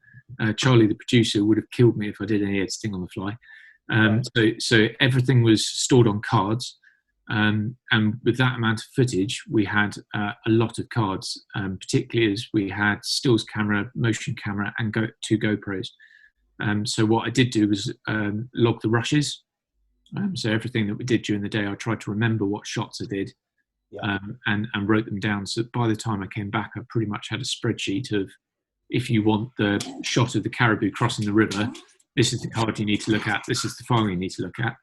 Speaker 1: Charlie, the producer, would have killed me if I did any editing on the fly. Right. So everything was stored on cards. And with that amount of footage, we had a lot of cards, particularly as we had stills camera, motion camera, and 2 GoPros. So what I did do was log the rushes. So everything that we did during the day, I tried to remember what shots I did,
Speaker 2: Yeah.
Speaker 1: and wrote them down. So by the time I came back, I pretty much had a spreadsheet of, if you want the shot of the caribou crossing the river, this is the card you need to look at, this is the file you need to look at.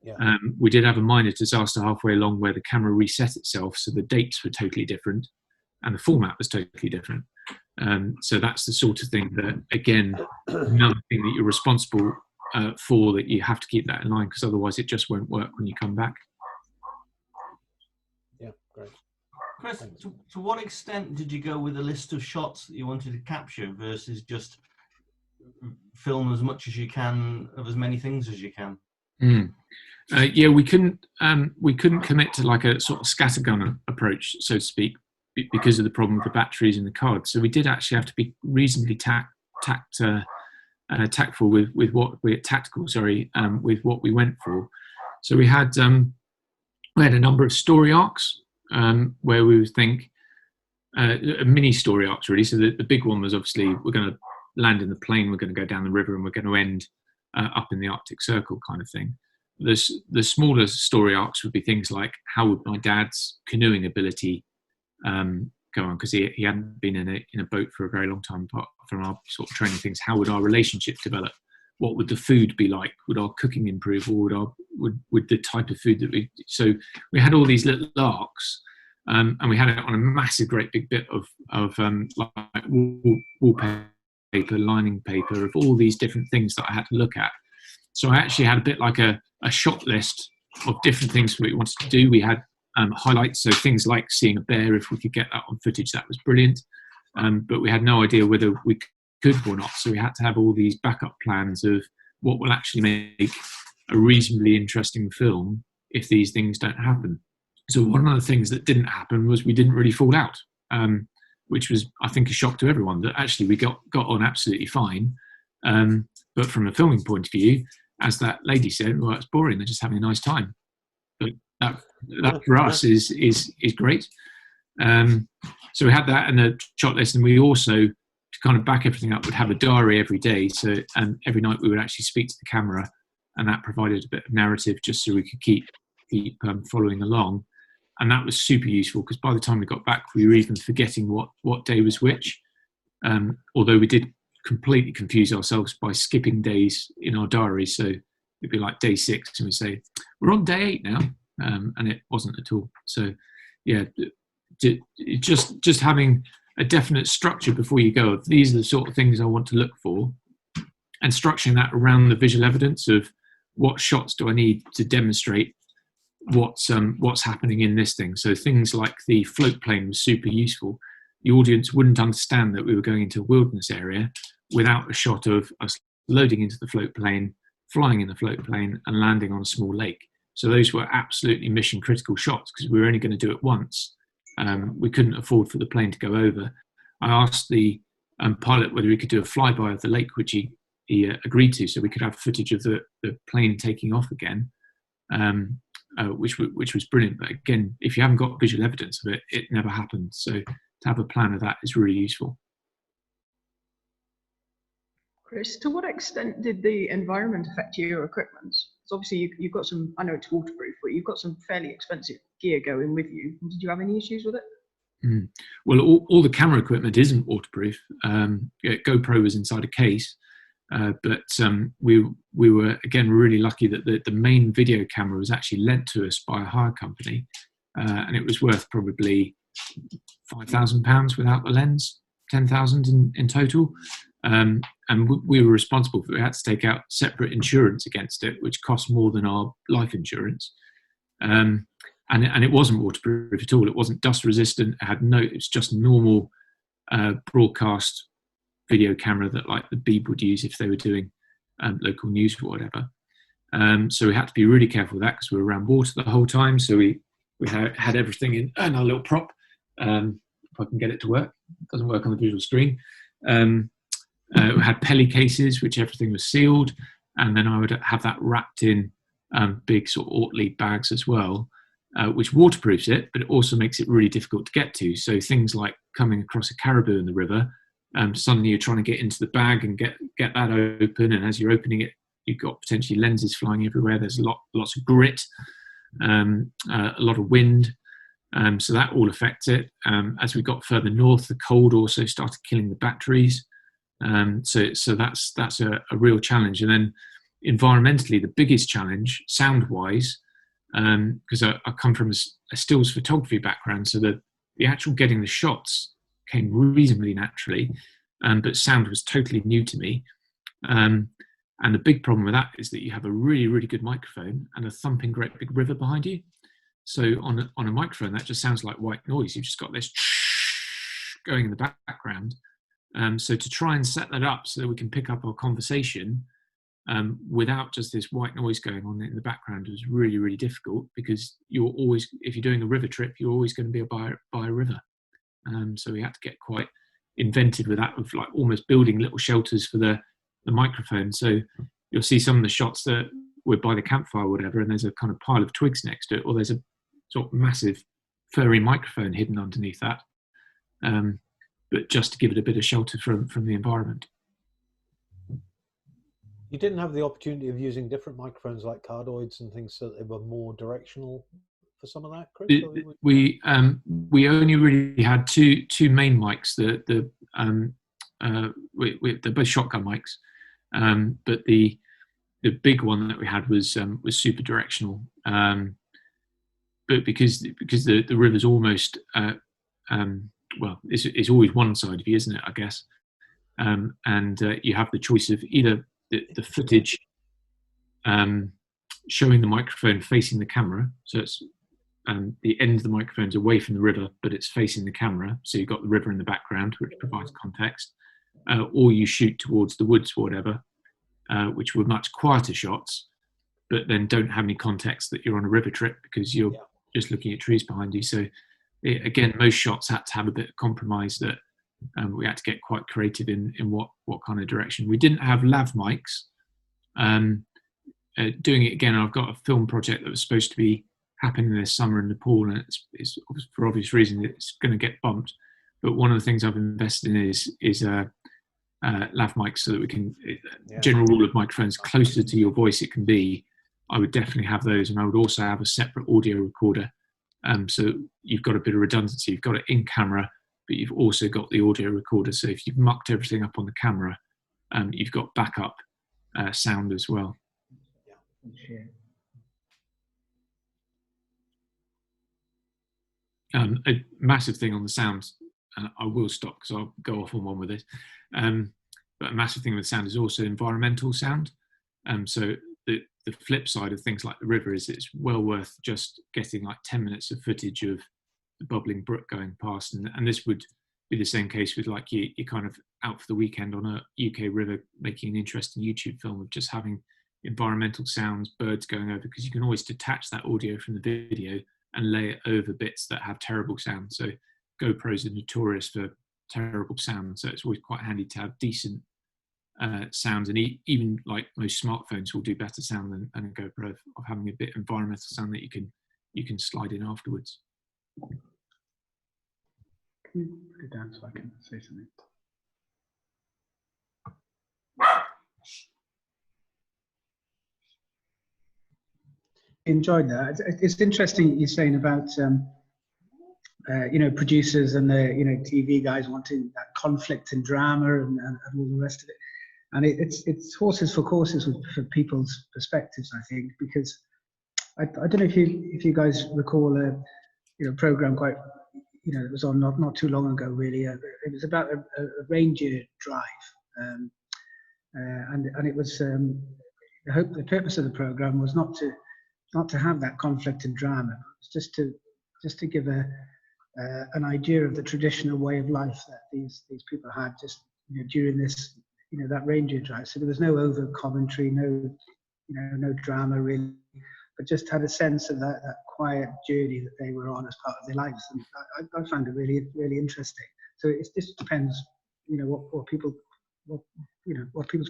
Speaker 2: Yeah.
Speaker 1: We did have a minor disaster halfway along where the camera reset itself, so the dates were totally different and the format was totally different. So that's the sort of thing that, again, another thing that you're responsible for, that you have to keep that in line, because otherwise it just won't work when you come back.
Speaker 2: Yeah, great.
Speaker 4: Chris, to what extent did you go with a list of shots that you wanted to capture versus just film as much as you can of as many things as you can?
Speaker 1: Yeah, we couldn't commit to like a sort of scattergun approach, so to speak, because of the problem with the batteries in the card. So we did actually have to be reasonably tactful with what we with what we went for. So we had a number of story arcs where we would think mini story arcs, really. So the big one was obviously, we're going to land in the plane, we're going to go down the river, and we're going to end up in the Arctic Circle, kind of thing. The smaller story arcs would be things like, how would my dad's canoeing ability go on, because he hadn't been in a boat for a very long time, apart from our sort of training things. How would our relationship develop? What would the food be like? Would our cooking improve, or would the type of food that we... So we had all these little arcs, and we had it on a massive, great big bit of like wallpaper, lining paper, of all these different things that I had to look at. So I actually had a bit like a shot list of different things that we wanted to do. We had highlights, so things like seeing a bear, if we could get that on footage, that was brilliant. But we had no idea whether we could or not. So we had to have all these backup plans of what will actually make a reasonably interesting film if these things don't happen. So one of the things that didn't happen was we didn't really fall out, which was, I think, a shock to everyone, that actually we got on absolutely fine. But from a filming point of view, as that lady said, well, it's boring, they're just having a nice time. But that for us is great. So we had that and a shot list, and we also, to kind of back everything up, would have a diary every day. So, and every night we would actually speak to the camera, and that provided a bit of narrative just so we could keep following along. And that was super useful, because by the time we got back, we were even forgetting what day was which. Although we did completely confuse ourselves by skipping days in our diary. So it'd be like day 6 and we say, we're on day 8 now. And it wasn't at all. So yeah, just having a definite structure before you go, these are the sort of things I want to look for, and structuring that around the visual evidence of what shots do I need to demonstrate what's happening in this thing. So things like the float plane was super useful. The audience wouldn't understand that we were going into a wilderness area without a shot of us loading into the float plane, flying in the float plane, and landing on a small lake. So those were absolutely mission critical shots, because we were only going to do it once. We couldn't afford for the plane to go over. I asked the pilot whether he could do a flyby of the lake, which he agreed to, so we could have footage of the plane taking off again, which was brilliant. But again, if you haven't got visual evidence of it, it never happened. So to have a plan of that is really useful.
Speaker 5: Chris, to what extent did the environment affect your equipment? So obviously you've got some, I know it's waterproof, but you've got some fairly expensive gear going with you. Did you have any issues with it?
Speaker 1: Well, all the camera equipment isn't waterproof. GoPro was inside a case, but we were, again, really lucky that the main video camera was actually lent to us by a hire company, and it was worth probably £5,000 without the lens, 10,000 in total. And we were responsible for it. We had to take out separate insurance against it, which cost more than our life insurance. And it wasn't waterproof at all. It wasn't dust resistant. It was just normal broadcast video camera that like the Beeb would use if they were doing local news or whatever. So we had to be really careful with that, because we were around water the whole time. So we had everything in our little prop. If I can get it to work. It doesn't work on the visual screen. We had Pelly cases, which everything was sealed, and then I would have that wrapped in big sort of Ortlieb bags as well, which waterproofs it, but it also makes it really difficult to get to. So things like coming across a caribou in the river, suddenly you're trying to get into the bag and get that open, and as you're opening it, you've got potentially lenses flying everywhere. There's lots of grit, a lot of wind. So that all affects it. As we got further north, the cold also started killing the batteries. So that's a real challenge. And then environmentally, the biggest challenge, sound-wise, because I come from a stills photography background, so the actual getting the shots came reasonably naturally, but sound was totally new to me. And the big problem with that is that you have a really, really good microphone and a thumping great big river behind you. So on a microphone, that just sounds like white noise. You've just got this going in the background. So to try and set that up so that we can pick up our conversation without just this white noise going on in the background was really, really difficult, because you're always, if you're doing a river trip, you're always going to be by a river. So we had to get quite inventive with that, of like almost building little shelters for the microphone. So you'll see some of the shots that we're by the campfire or whatever, and there's a kind of pile of twigs next to it, or there's a sort of massive furry microphone hidden underneath that, but just to give it a bit of shelter from the environment.
Speaker 2: You didn't have the opportunity of using different microphones like cardioids and things, so that they were more directional for some of that, Chris?
Speaker 1: We only really had two main mics. They're both shotgun mics, but the big one that we had was super directional. But because the river's almost well, it's always one side of you, isn't it? I guess, and you have the choice of either the footage showing the microphone facing the camera, so it's the end of the microphone's away from the river, but it's facing the camera, so you've got the river in the background, which provides context, or you shoot towards the woods or whatever, which were much quieter shots, but then don't have any context that you're on a river trip, because you're just looking at trees behind you. So again, most shots had to have a bit of compromise, that we had to get quite creative in what kind of direction. We didn't have lav mics. Doing it again, I've got a film project that was supposed to be happening this summer in Nepal, and it's for obvious reasons it's going to get bumped. But one of the things I've invested in is lav mics, so that we can, general rule of microphones, closer to your voice it can be. I would definitely have those, and I would also have a separate audio recorder. So you've got a bit of redundancy. You've got it in camera, but you've also got the audio recorder. So if you've mucked everything up on the camera, you've got backup sound as well. A massive thing on the sound, I will stop because I'll go off on one with this, but a massive thing with sound is also environmental sound. So the flip side of things like the river is it's well worth just getting like 10 minutes of footage of the bubbling brook going past, and this would be the same case with like you're kind of out for the weekend on a UK river making an interesting YouTube film of just having environmental sounds, birds going over, because you can always detach that audio from the video and lay it over bits that have terrible sound. So GoPros are notorious for terrible sound, so it's always quite handy to have decent sounds, and even like most smartphones will do better sound than a GoPro, of having a bit of environmental sound that you can slide in afterwards.
Speaker 6: Can you put it down so I can say something? Enjoyed that. It's interesting you're saying about producers and the TV guys wanting that conflict and drama and all the rest of it, and it's horses for courses for people's perspectives, I think, because I don't know if you guys recall a program quite it was on not too long ago really. It was about a reindeer drive, and it was the purpose of the program was not to have that conflict and drama. It's just to give an idea of the traditional way of life that these people had just during this that reindeer drive. So there was no over commentary, no drama really, but just had a sense of that quiet journey that they were on as part of their lives, and I found it really, really interesting. So it just depends, what people's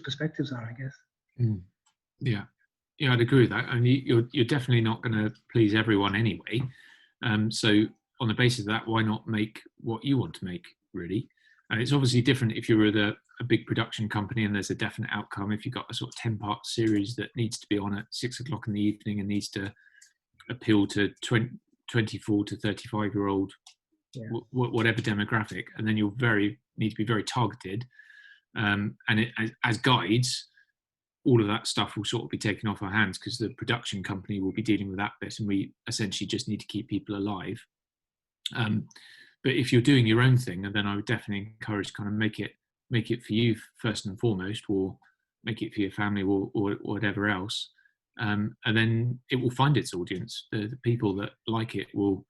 Speaker 6: perspectives are, I guess.
Speaker 1: Yeah, I'd agree with that. And you're definitely not going to please everyone anyway. So on the basis of that, why not make what you want to make, really? And it's obviously different if you're with a big production company and there's a definite outcome. If you've got a sort of 10-part series that needs to be on at 6 o'clock in the evening and needs to appeal to 24 to 35-year-old,
Speaker 6: Yeah.
Speaker 1: whatever demographic, and then you'll need to be very targeted. And as guides, all of that stuff will sort of be taken off our hands because the production company will be dealing with that bit, and we essentially just need to keep people alive. But if you're doing your own thing, and then I would definitely encourage kind of make it for you first and foremost, or make it for your family, or whatever else. And then it will find its audience. The people that like it will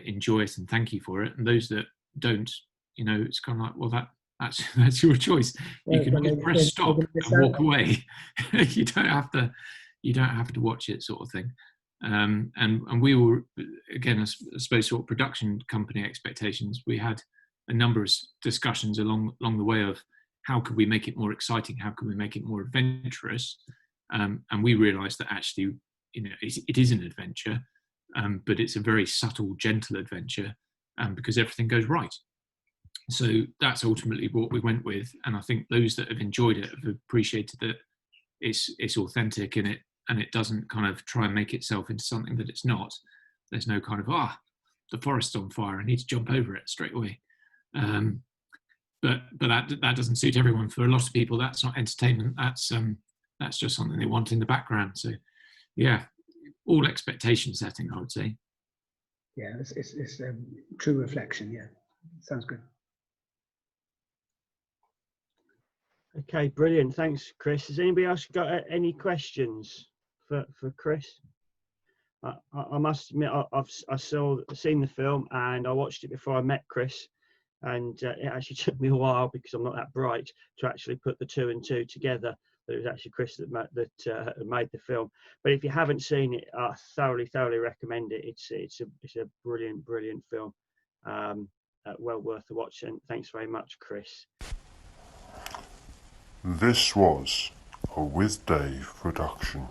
Speaker 1: enjoy it and thank you for it, and those that don't, it's kind of like, well, that's your choice. You can always press stop and walk away. You don't have to watch it, sort of thing. And we were, again, I suppose, sort of production company expectations. We had a number of discussions along the way of how could we make it more exciting, how can we make it more adventurous, and we realised that actually, it is an adventure, but it's a very subtle, gentle adventure, because everything goes right. So that's ultimately what we went with, and I think those that have enjoyed it have appreciated that it's authentic, and it doesn't kind of try and make itself into something that it's not. There's no kind of the forest's on fire, I need to jump over it straight away. But that doesn't suit everyone. For a lot of people, that's not entertainment. That's just something they want in the background. So yeah, all expectation setting, I would say.
Speaker 6: Yeah, it's a true reflection. Yeah, sounds good.
Speaker 7: Okay, brilliant. Thanks, Chris. Has anybody else got any questions for Chris? I must admit, I've seen the film, and I watched it before I met Chris, and it actually took me a while, because I'm not that bright, to actually put the 2 and 2 together. But it was actually Chris that made the film. But if you haven't seen it, I thoroughly recommend it. It's a brilliant film, well worth the watch. And thanks very much, Chris.
Speaker 8: This was a With Dave production.